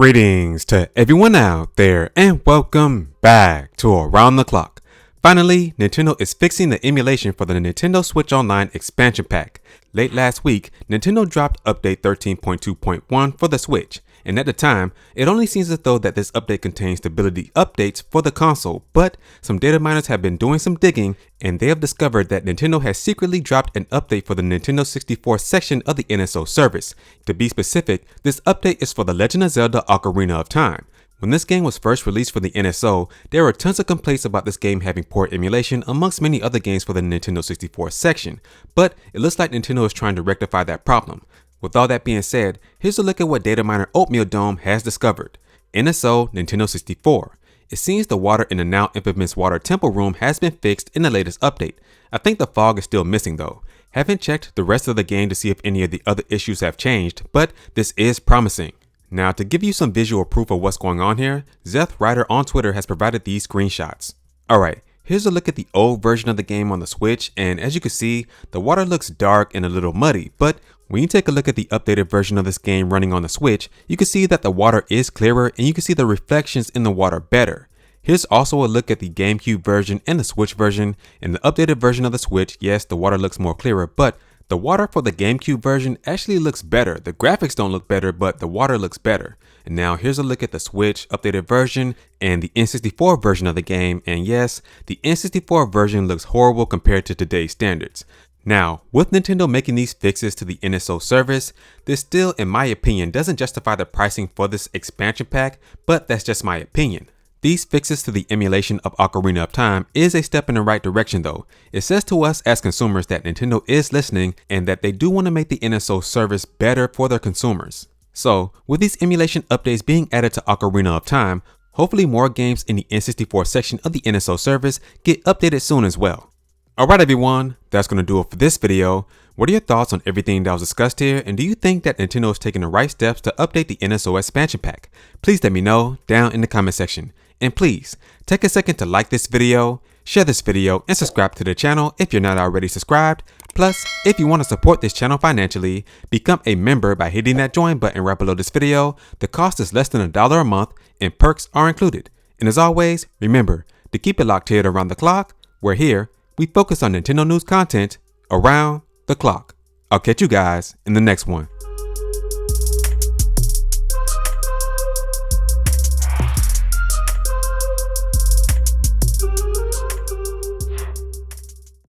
Greetings to everyone out there and welcome back to Around the Clock. Finally, Nintendo is fixing the emulation for the Nintendo Switch Online expansion pack. Late last week, Nintendo dropped update 13.2.1 for the Switch, and at the time, it only seems as though that this update contains stability updates for the console, but some data miners have been doing some digging and they have discovered that Nintendo has secretly dropped an update for the Nintendo 64 section of the NSO service. To be specific, this update is for The Legend of Zelda Ocarina of Time. When this game was first released for the NSO, there were tons of complaints about this game having poor emulation amongst many other games for the Nintendo 64 section, but it looks like Nintendo is trying to rectify that problem. With all that being said, here's a look at what data miner Oatmeal Dome has discovered. NSO Nintendo 64. It seems the water in the now infamous water temple room has been fixed in the latest update. I think the fog is still missing though. Haven't checked the rest of the game to see if any of the other issues have changed, but this is promising. Now, to give you some visual proof of what's going on here, Zeth Ryder on Twitter has provided these screenshots. Alright, here's a look at the old version of the game on the Switch, and as you can see, the water looks dark and a little muddy, but when you take a look at the updated version of this game running on the Switch, you can see that the water is clearer and you can see the reflections in the water better. Here's also a look at the GameCube version and the Switch version. In the updated version of the Switch, yes, the water looks more clearer, but the water for the GameCube version actually looks better. The graphics don't look better, but the water looks better. And now here's a look at the Switch updated version and the N64 version of the game. And yes, the N64 version looks horrible compared to today's standards. Now, with Nintendo making these fixes to the NSO service, this still, in my opinion, doesn't justify the pricing for this expansion pack, but that's just my opinion. These fixes to the emulation of Ocarina of Time is a step in the right direction though. It says to us as consumers that Nintendo is listening and that they do want to make the NSO service better for their consumers. So, with these emulation updates being added to Ocarina of Time, hopefully more games in the N64 section of the NSO service get updated soon as well. Alright everyone, that's going to do it for this video. What are your thoughts on everything that was discussed here, and do you think that Nintendo is taking the right steps to update the NSO expansion pack? Please let me know down in the comment section. And please, take a second to like this video, share this video, and subscribe to the channel if you're not already subscribed. Plus, if you want to support this channel financially, become a member by hitting that join button right below this video. The cost is less than $1 a month and perks are included. And as always, remember to keep it locked here around the clock. We're here. We focus on Nintendo news content around the clock. I'll catch you guys in the next one.